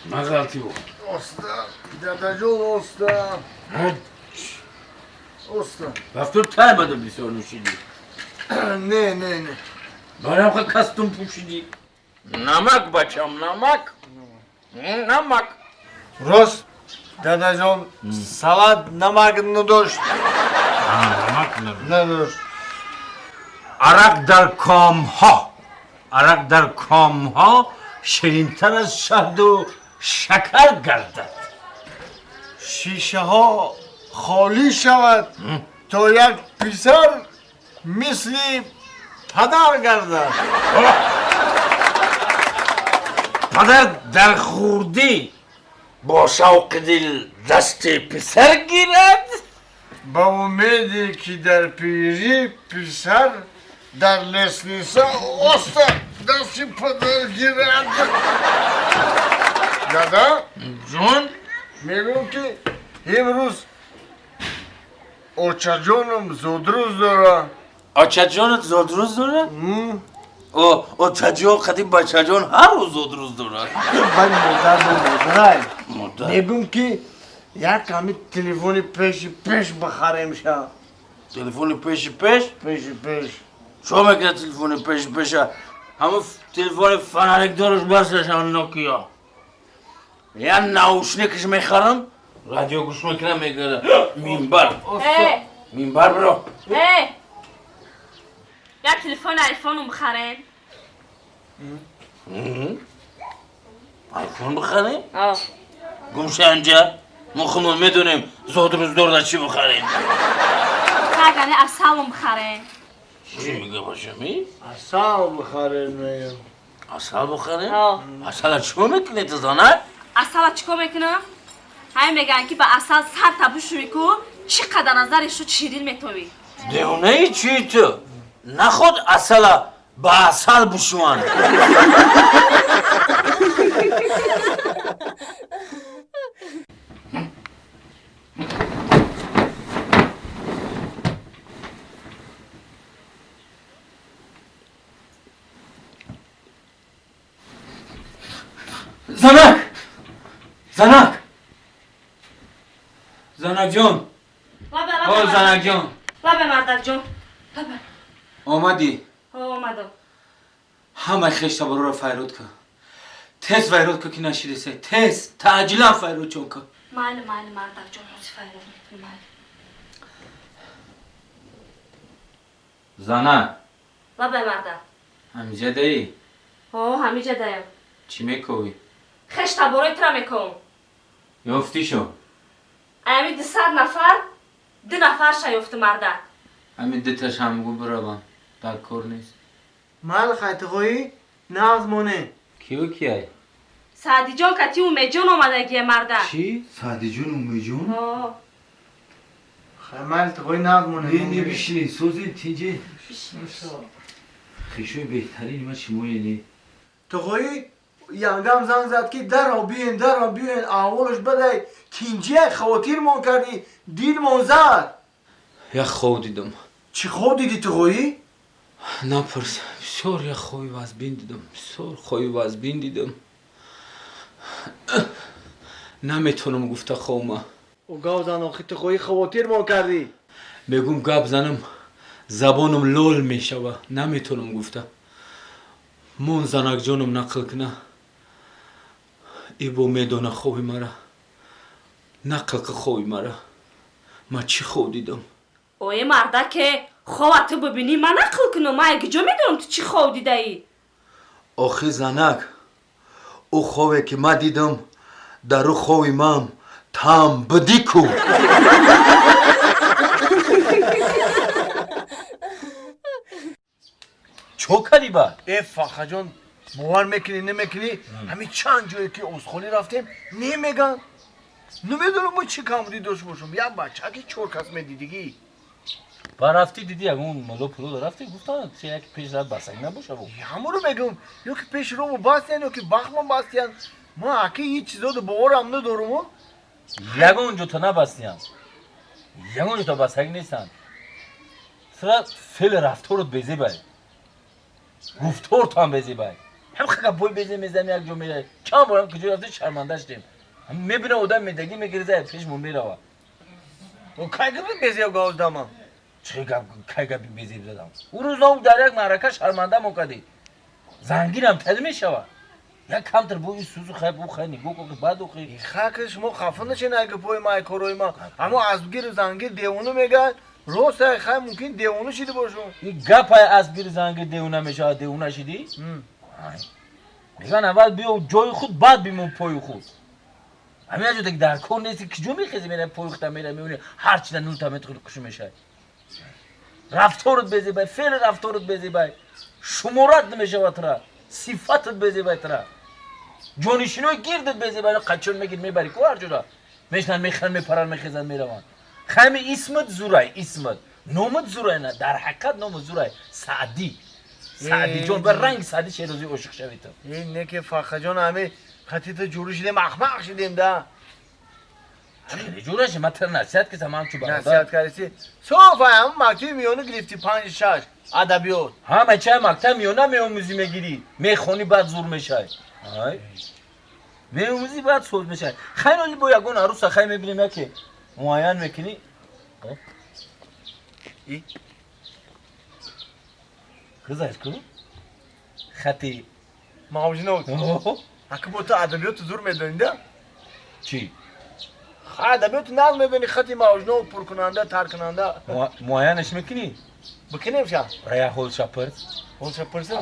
نه غلطی بود استاد دادا جون استاد استاد رفتور تای بده بسیار نوشیدی نه باید خواهد کستون پوشیدی نمک بچم نمک راست دادا جون سالاد نمک نداشت نمک نداشت عرق در کام ها شیرین‌تر از شهد و شکر گردد شیشه ها خالی شود تا یک پسر مثل پدر گردد پدر در خوردی با شوق دل دست پسر گیرد با امیدی که در پیری پسر در لسنیسا استاد دست پدر گیرد دادا جون میگم که امروز اوچا جونم زودروز داره آچه جانت زود روز داره؟ او چجان قدیم بچه جان هر روز زود روز داره من مادرای مادر میگم که یک کمی تلفن پیش بخریم شا تلفن پیش پیش شو میگه تلفن پیش همه تلفن فنرک دارش بسش هم نوکیا یا ناوشنیکش میخرم رادیو گوش میکنم میگه مینبر برو یا تلفن آیفون رو بخرین آیفون بخریم؟ گمشه انجا ما خودمون میدونیم زود روز دور چی بخریم کاغانی اصل رو بخرین چی میگه باشمی؟ اصلا بخریم میگم اصل بخریم؟ اصل چو میکنی تو زانه؟ اصل چیکار میکنه؟ همین میگن که با اصل سر تبوش میکن چقدر نظرش رو شیرین میتوی دیونه ای چی تو؟ نخود اصل با اصل بشوان زنک جون زنک جون لبه مردک جون لبه آمدی اومدم همه خشتا برو رو فیرود کن تیز فیرود کن که نشیرسه تیز تعجیلا فیرود چون کن مال مردک جون روزی فیرود میکنی زنک لبه مردک همیجه دایی همیجه دایم چی میکوی؟ خشتا بروی ترا میکن یافتی شو امی 200 نفر 2 نفر شایفت مردک همین دتش همگو برابم در کار نیست مال خیلی خویی ناز مونه کیو کیای؟ سعدی جان کتی اومه جون آمدگی مردک چی؟ سعدی جون اومی جون؟ خیلی مال خویی ناز مونه نه بیشتری سوزی تیجه خیشوی بهترین ما چی موینی تو خویی یانگام زنگ زد که در بیین اولش بده کینجی خواتیر مون کردی دید منظر یک خواب دیدم چی خواب دیدی تو خویی؟ نپرس بسیار یک خوابی وزبین دیدم بسیار خوابی وزبین دیدم نمیتونم گفته خوابم او گاو زن آخی تو خویی خواتیر مون کردی بگم گپ زنم زبانم لول میشوه نمیتونم گفته مون زنک جانم نقل کنه ای بو میدونه خوابی مرا نقل که خوابی مرا من چی خواب دیدم اوی مردک که خواه تو ببینی من نقل کنم من اگه جا میدونم تو چی خواه دیده ای آخی زنک او خوابی که من دیدم در او خوابی من تام بدی کو چو کردی با؟ ای فخر جان باور میکنی نمیکنی همین چند جایی که اسخولی رفتیم نمیگن نمیدونم ما چی کامری داشت باشم یا بچه که چورکس میدیدگی با رفتی دیدی اون ملو پلو رفتی گفتن چه یک پیش رفت بسنگ نباشه رو همون رو میگم یا که پیش رو باستین یا که بخمون باستین ما اکی هیچ چیزا دو باورم ندارم یک اونجا تو نبستیم یک اونجا تو بسنگ نیستن سرا فعل رفتارت بزی بای گفتارت هم بزی بای هم خیلی بوی بزی میزنی یک جو میره کم بارم کجا رفته شرمندهش دیم میبینه آدم میدگی میگیره پیشمون میره و کی گفت بزی گاز دامم چه گپ بزی بزدم او روز اون در یک معرکه شرمنده مکدی زنگیرم تل میشوه یک کمتر بو این سوزو خیلی بو خیلی نگو که بعد اوخی خاک شما خفه نشین اگه پای ما کروی ما اما از گیر زنگیر دیوونه میگن راست خیلی ممکن دیوونه شده باشون این گپ از گیر زنگیر دیوونه میشه دیوونه شدی میگن اول بیو جای خود بعد بیمون پای خود همین اجازه که در کن نیستی که جو میخیزی میره پای خودم میره میبینی هر چی نون تا متر کشو میشه رفتارت بزی بای فعل رفتارت بزی بای شمارت نمیشه و ترا صفتت بزی بای ترا جانشینوی گیردت بزی بای قچون میگیر میبری کو هر جورا میشنن میخرن میپرن میخیزن میروان خیلی اسمت زورای اسمت نومت زورای نه در حقیقت نومت زورای سعدی جان بر رنگ سعدی شیرازی عاشق شوی تو این نه که فخر جان همه خطیت جوری شدیم اخمق شدیم ده خیلی جورشه من تر نصیحت که تمام چو برادر نصیحت کردی صاف هم مکتب میونه گرفتی 5-6 ادبیات همه چه مکتب میونه میآموزی میگیری میخونی بعد زور میشه های میآموزی بعد زور میشه خیلی با یگون عروس خیلی میبینیم که معین میکنی ای خزایش کو خطی ماوجنوت اگه با تو ادبیات زور میدونی ده چی ادبیات نظم میبینی خطی ماوجنوت پر کننده تر کننده معینش میکنی بکنیم شا برای هول شپرز اون چه پرسه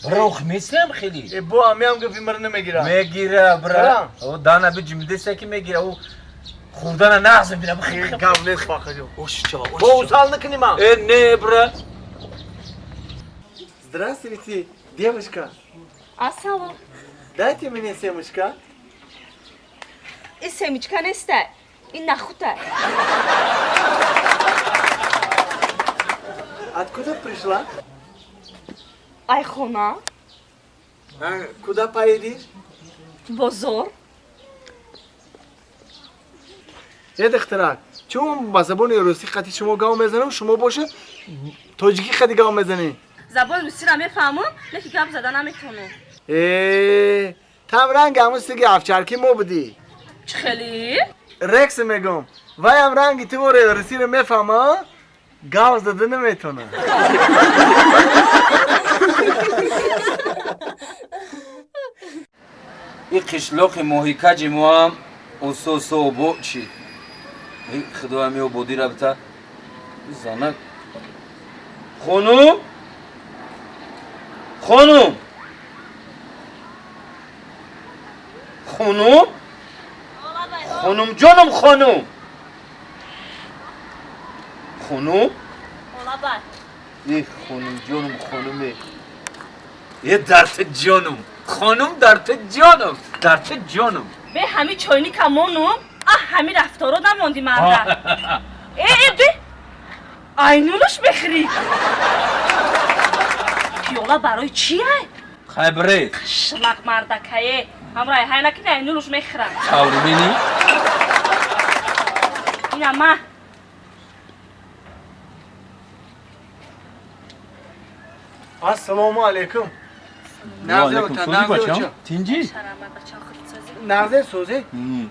بروخ میسیم خیلی با همی هم گفتی مره نمیگیره میگیره برا او دانا بی جمده سکی میگیره او خوردن نغز میبینه بخیلی گاونس فخر جان اوش چا با اوسال نکنیم هم نه برا Здравствуйте, девушка. Асалом. Дайте мне семечка. این سمیچکا نیسته این нахута Откуда пришла? айхона Куда поедешь? бозор دخترک چون با زبان روسی خطی شما گام میزنم شما باشه تاجیکی خطی گام میزنی زبان روسی را میفهمم لیکن گپ زدن نمیتونم تم رنگ همون سگی افچرکی ما بودی چه خیلی؟ رکس میگم وای هم رنگی تو روسی رو میفهمم گام زده نمیتونه این قشلاق موهیکج ما هم اصوصو بو چی این خدا همی و بودی را بتا زنک خانوم خانوم خانوم خانوم جانم خانوم خانوم ای خانوم جانم خانومه یه درت جانم خانوم درت جانم درت جانم به همین چاینی کمونم همین رفتارو نماندی مرده به اینونش بخری پیولا برای چیه؟ خبره شلق مردکه همراه های نکنه اینونش میخرم چاوری بینی؟ این اما السلام علیکم نغزه بچه تینجی؟ نغزه سوزه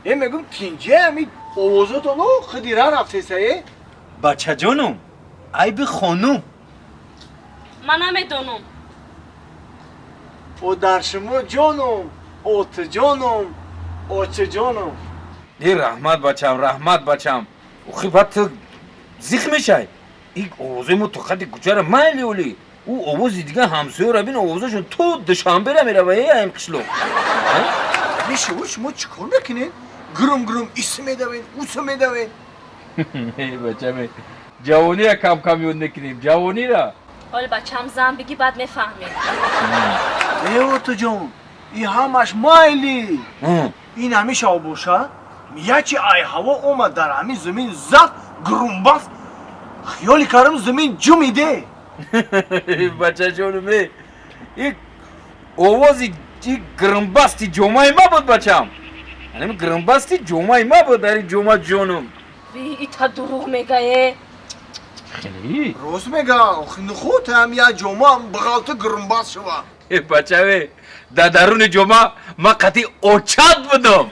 این میگم تینجی همی اووزو تو نو خدیره رفته سایه بچه جانم ای به خانوم من نمیدونم او در شما جانم اوت جانم اوچه جانم ای رحمت بچم او خیبت تو زیخ میشه این اووزه ما تو خطی کچه را مایلی اولی او اووزی دیگه همسوی را بین اووزشون تو دشنبه را میره و یه این قشلو میشه او شما چکار میکنین؟ گرم ایسه میدوین اوسه میدوین ای بچه جوانی را کم یون نکنیم جوانی را حالا بچم زن بگی بعد میفهمیم ای اوتو جان این همش مایلی این همیشه باشه یکی ای هوا اومد در همین زمین زد گرم خیالی کردم زمین جو میده بچه جانمه این اووزی گرمبستی جمعه ما بود بچم یعنی گرمبستی جمعه ما بود در این جمعه جانم وی ایتا دروغ میگه خیلی راست میگم نخوت هم یا جمعه بغالت گرنباز شوا بچه در درون جمعه ما قطعی اوچاد بودم